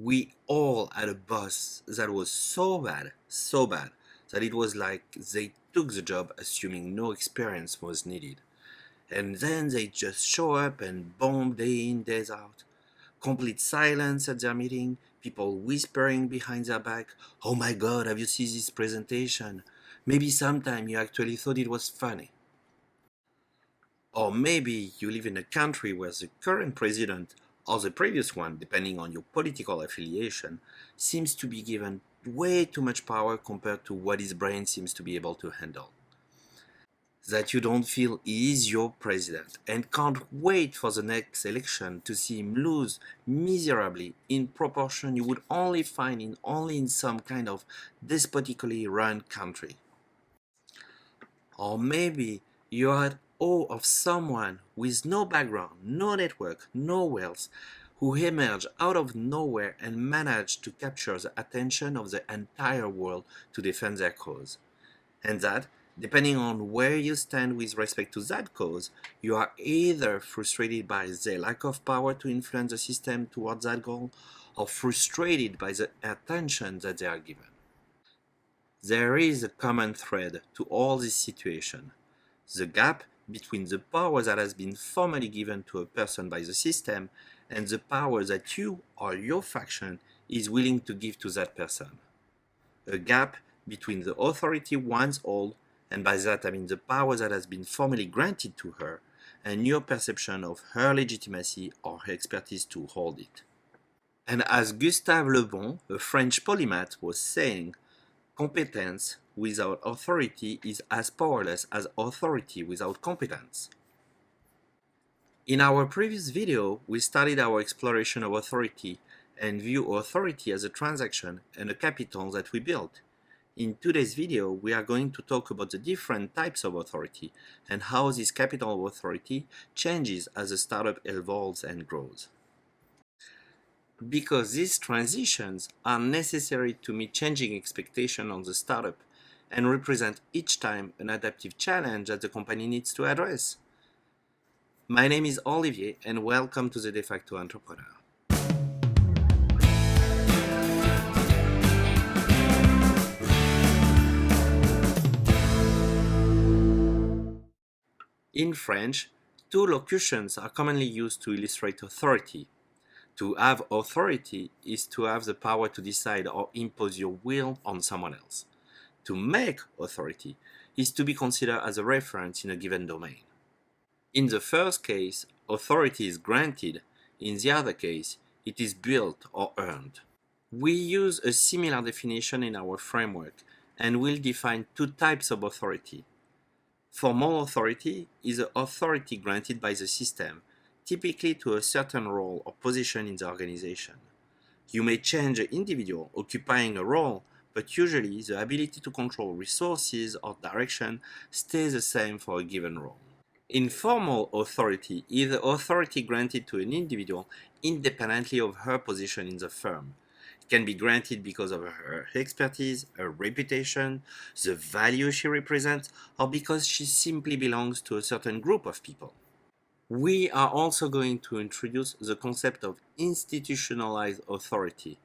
We all had a boss that was so bad, that it was like they took the job assuming no experience was needed. And then they just show up and bomb day in, days out. Complete silence at their meeting, people whispering behind their back, "Oh my god, have you seen this presentation? Maybe sometime you actually thought it was funny." Or maybe you live in a country where the current president, or the previous one, depending on your political affiliation, seems to be given way too much power compared to what his brain seems to be able to handle. That you don't feel he is your president and can't wait for the next election to see him lose miserably in proportion you would only find in only in some kind of despotically run country. Or maybe you are at awe of someone with no background, no network, no wealth, who emerged out of nowhere and managed to capture the attention of the entire world to defend their cause. And that, depending on where you stand with respect to that cause, you are either frustrated by their lack of power to influence the system towards that goal, or frustrated by the attention that they are given. There is a common thread to all this situation: the gap between the power that has been formally given to a person by the system and the power that you or your faction is willing to give to that person. A gap between the authority once held, and by that I mean the power that has been formally granted to her, and your perception of her legitimacy or her expertise to hold it. And as Gustave Le Bon, a French polymath, was saying, competence without authority is as powerless as authority without competence. In our previous video, we started our exploration of authority and view authority as a transaction and a capital that we built. In today's video, we are going to talk about the different types of authority and how this capital of authority changes as a startup evolves and grows. Because these transitions are necessary to meet changing expectations on the startup and represent each time an adaptive challenge that the company needs to address. My name is Olivier and welcome to the Defacto Entrepreneur. In French, two locutions are commonly used to illustrate authority. To have authority is to have the power to decide or impose your will on someone else. To make authority is to be considered as a reference in a given domain. In the first case, authority is granted. In the other case, it is built or earned. We use a similar definition in our framework and will define two types of authority. Formal authority is the authority granted by the system, typically to a certain role or position in the organization. You may change an individual occupying a role, but usually the ability to control resources or direction stays the same for a given role. Informal authority is the authority granted to an individual independently of her position in the firm. It can be granted because of her expertise, her reputation, the value she represents, or because she simply belongs to a certain group of people. We are also going to introduce the concept of institutionalized authority.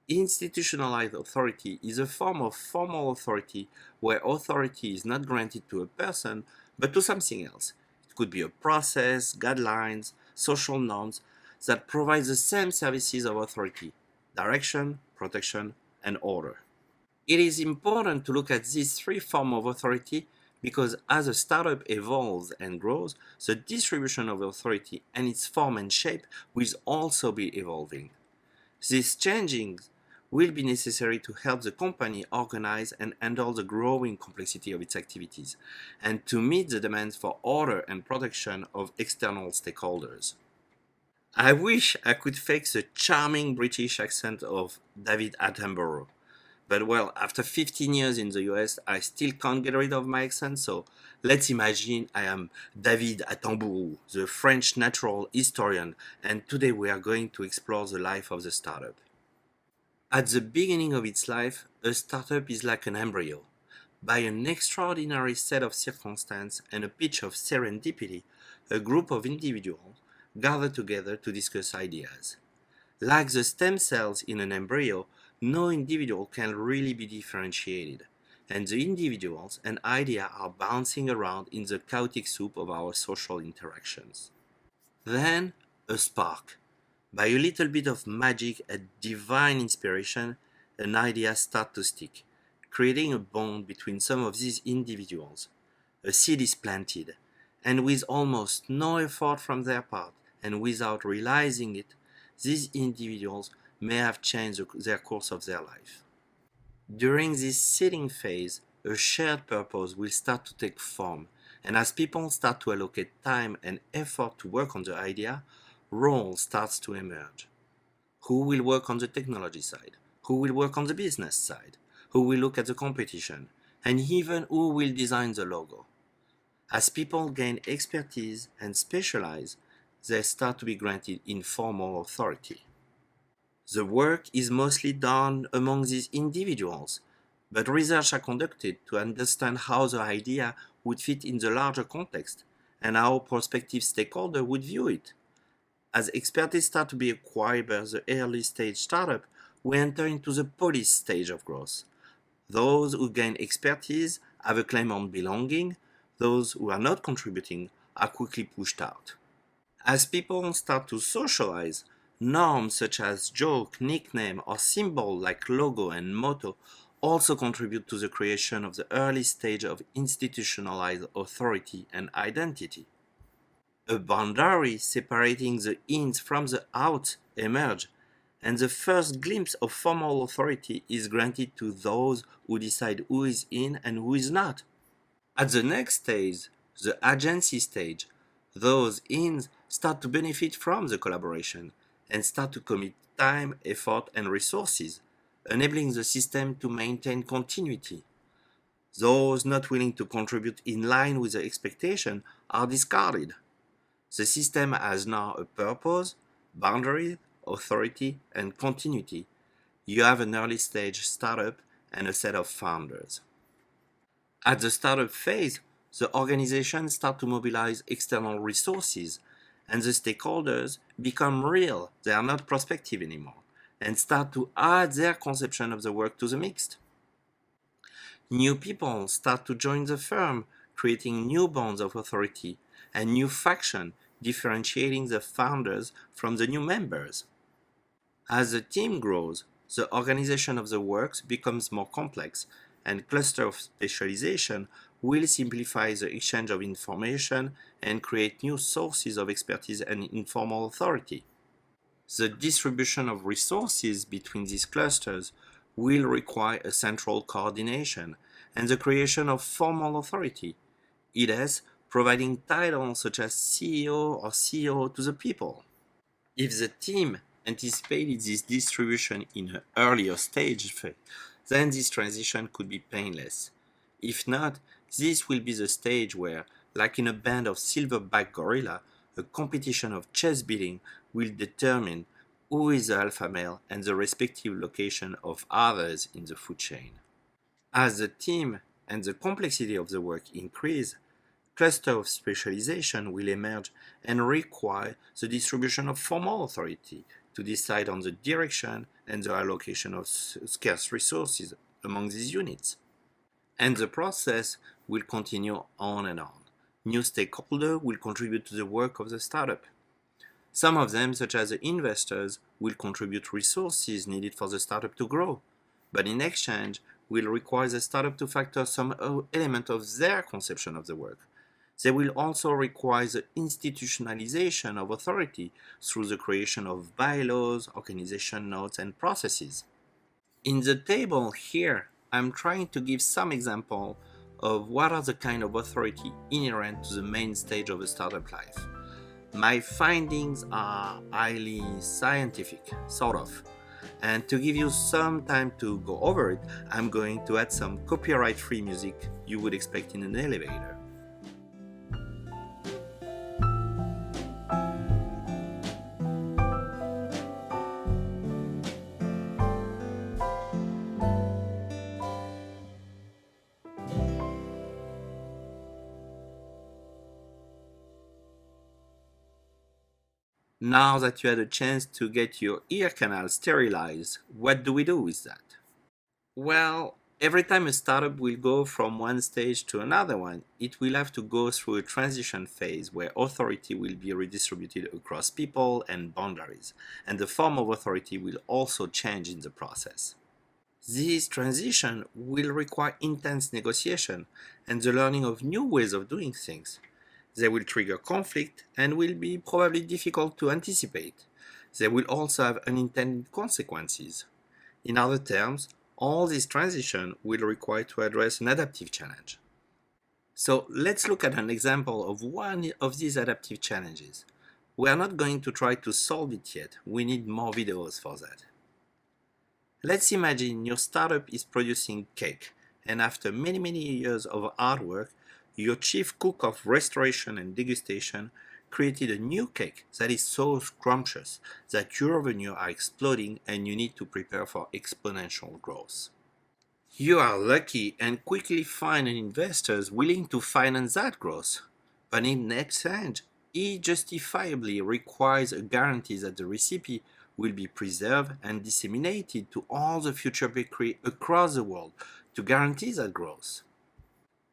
Institutionalized authority is a form of formal authority where authority is not granted to a person but to something else. It could be a process, guidelines, social norms that provide the same services of authority: direction, protection, and order. It is important to look at these three forms of authority because as a startup evolves and grows, the distribution of authority and its form and shape will also be evolving. These changes will be necessary to help the company organize and handle the growing complexity of its activities, and to meet the demands for order and protection of external stakeholders. I wish I could fake the charming British accent of David Attenborough, but well, after 15 years in the US, I still can't get rid of my accent, so let's imagine I am David Attenborough, the French natural historian, and today we are going to explore the life of the startup. At the beginning of its life, a startup is like an embryo. By an extraordinary set of circumstances and a pitch of serendipity, a group of individuals gather together to discuss ideas. Like the stem cells in an embryo, no individual can really be differentiated, and the individuals and ideas are bouncing around in the chaotic soup of our social interactions. Then, a spark. By a little bit of magic and divine inspiration, an idea starts to stick, creating a bond between some of these individuals. A seed is planted, and with almost no effort from their part, and without realizing it, these individuals may have changed their course of their life. During this seeding phase, a shared purpose will start to take form, and as people start to allocate time and effort to work on the idea, roles starts to emerge. Who will work on the technology side? Who will work on the business side? Who will look at the competition? And even who will design the logo? As people gain expertise and specialize, they start to be granted informal authority. The work is mostly done among these individuals, but research are conducted to understand how the idea would fit in the larger context and how prospective stakeholders would view it. As expertise start to be acquired by the early stage startup, we enter into the police stage of growth. Those who gain expertise have a claim on belonging, those who are not contributing are quickly pushed out. As people start to socialize, norms such as joke, nickname, or symbol like logo and motto also contribute to the creation of the early stage of institutionalized authority and identity. A boundary separating the ins from the outs emerge, and the first glimpse of formal authority is granted to those who decide who is in and who is not. At the next stage, the agency stage, those ins start to benefit from the collaboration and start to commit time, effort, and resources, enabling the system to maintain continuity. Those not willing to contribute in line with the expectation are discarded. The system has now a purpose, boundary, authority, and continuity. You have an early stage startup and a set of founders. At the startup phase, the organization starts to mobilize external resources, and the stakeholders become real. They are not prospective anymore, and start to add their conception of the work to the mix. New people start to join the firm, creating new bonds of authority and new faction, differentiating the founders from the new members. As the team grows, the organization of the works becomes more complex, and cluster of specialization will simplify the exchange of information and create new sources of expertise and informal authority. The distribution of resources between these clusters will require a central coordination and the creation of formal authority, i.e., providing titles such as CEO or COO to the people. If the team anticipated this distribution in an earlier stage, then this transition could be painless. If not, this will be the stage where, like in a band of silverback gorilla, a competition of chest beating will determine who is the alpha male and the respective location of others in the food chain. As the team and the complexity of the work increase, cluster of specialization will emerge and require the distribution of formal authority to decide on the direction and the allocation of scarce resources among these units. And the process will continue on and on. New stakeholders will contribute to the work of the startup. Some of them, such as the investors, will contribute resources needed for the startup to grow, but in exchange will require the startup to factor some element of their conception of the work. They will also require the institutionalization of authority through the creation of bylaws, organization notes, and processes. In the table here, I'm trying to give some example of what are the kind of authority inherent to the main stage of a startup life. My findings are highly scientific, sort of. And to give you some time to go over it, I'm going to add some copyright-free music you would expect in an elevator. Now that you had a chance to get your ear canal sterilized, what do we do with that? Well, every time a startup will go from one stage to another one, it will have to go through a transition phase where authority will be redistributed across people and boundaries, and the form of authority will also change in the process. This transition will require intense negotiation and the learning of new ways of doing things. They will trigger conflict and will be probably difficult to anticipate. They will also have unintended consequences. In other terms, all this transition will require to address an adaptive challenge. So let's look at an example of one of these adaptive challenges. We are not going to try to solve it yet, we need more videos for that. Let's imagine your startup is producing cake, and after many years of hard work, your chief cook of restoration and degustation created a new cake that is so scrumptious that your revenue are exploding and you need to prepare for exponential growth. You are lucky and quickly find an investor willing to finance that growth, but in exchange, he justifiably requires a guarantee that the recipe will be preserved and disseminated to all the future bakeries across the world to guarantee that growth.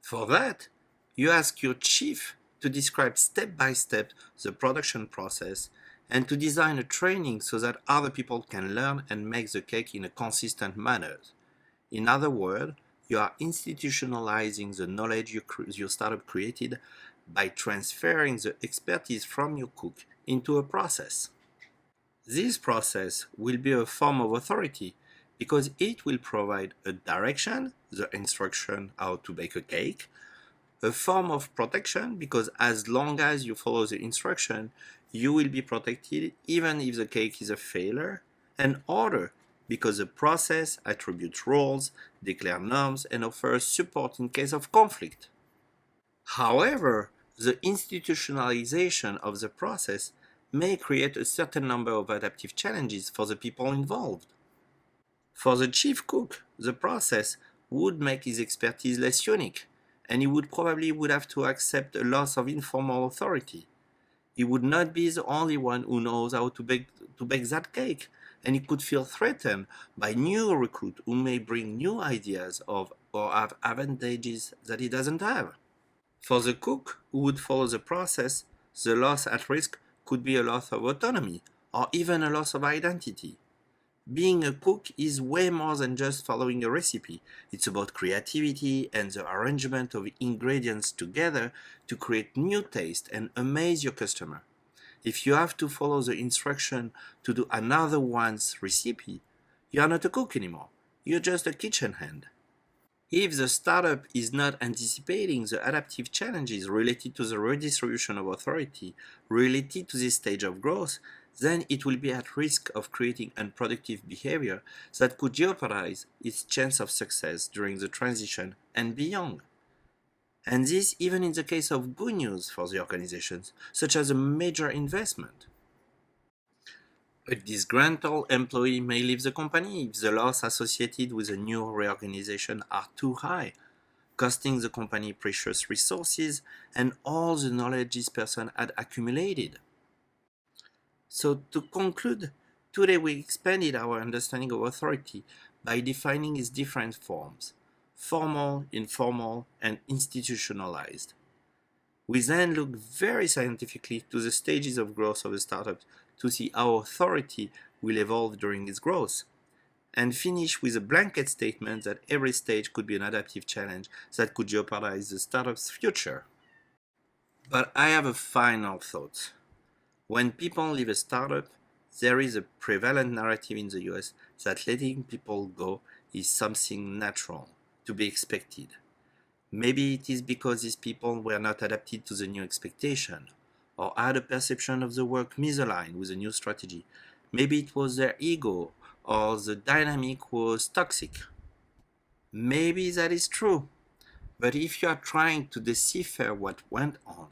For that, you ask your chief to describe step by step the production process and to design a training so that other people can learn and make the cake in a consistent manner. In other words, you are institutionalizing the knowledge your startup created by transferring the expertise from your cook into a process. This process will be a form of authority because it will provide a direction, the instruction how to bake a cake, a form of protection because as long as you follow the instruction, you will be protected even if the cake is a failure, and order because the process attributes roles, declares norms, and offers support in case of conflict. However, the institutionalization of the process may create a certain number of adaptive challenges for the people involved. For the chief cook, the process would make his expertise less unique, and he would probably have to accept a loss of informal authority. He would not be the only one who knows how to bake that cake, and he could feel threatened by new recruits who may bring new ideas or have advantages that he doesn't have. For the cook who would follow the process, the loss at risk could be a loss of autonomy or even a loss of identity. Being a cook is way more than just following a recipe. It's about creativity and the arrangement of ingredients together to create new taste and amaze your customer. If you have to follow the instruction to do another one's recipe, you are not a cook anymore. You're just a kitchen hand. If the startup is not anticipating the adaptive challenges related to the redistribution of authority related to this stage of growth, then it will be at risk of creating unproductive behavior that could jeopardize its chance of success during the transition and beyond. And this even in the case of good news for the organizations, such as a major investment. A disgruntled employee may leave the company if the loss associated with a new reorganization are too high, costing the company precious resources and all the knowledge this person had accumulated. So to conclude, today we expanded our understanding of authority by defining its different forms: formal, informal, and institutionalized. We then look very scientifically to the stages of growth of a startup to see how authority will evolve during its growth, and finish with a blanket statement that every stage could be an adaptive challenge that could jeopardize the startup's future. But I have a final thought. When people leave a startup, there is a prevalent narrative in the US that letting people go is something natural, to be expected. Maybe it is because these people were not adapted to the new expectation, or had a perception of the work misaligned with the new strategy. Maybe it was their ego, or the dynamic was toxic. Maybe that is true. But if you are trying to decipher what went on,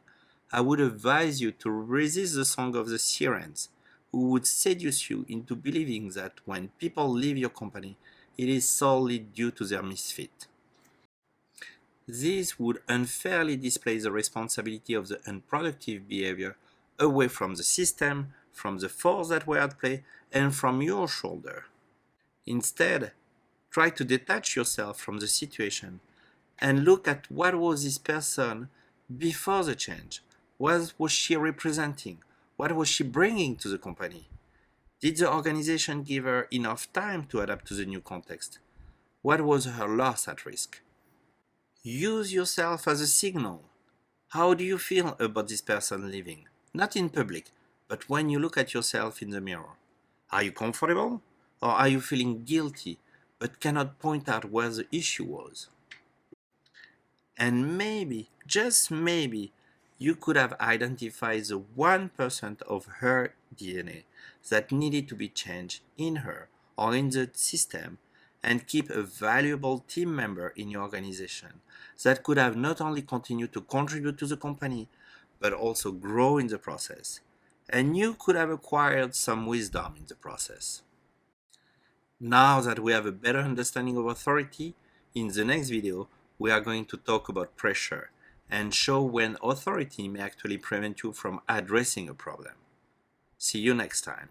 I would advise you to resist the song of the sirens, who would seduce you into believing that when people leave your company, it is solely due to their misfit. This would unfairly displace the responsibility of the unproductive behavior away from the system, from the force that were at play, and from your shoulder. Instead, try to detach yourself from the situation and look at what was this person before the change. What was she representing? What was she bringing to the company? Did the organization give her enough time to adapt to the new context? What was her loss at risk? Use yourself as a signal. How do you feel about this person leaving? Not in public, but when you look at yourself in the mirror. Are you comfortable? Or are you feeling guilty but cannot point out where the issue was? And maybe, just maybe, you could have identified the 1% of her DNA that needed to be changed in her or in the system and keep a valuable team member in your organization that could have not only continued to contribute to the company, but also grow in the process. And you could have acquired some wisdom in the process. Now that we have a better understanding of authority, in the next video, we are going to talk about pressure and show when authority may actually prevent you from addressing a problem. See you next time.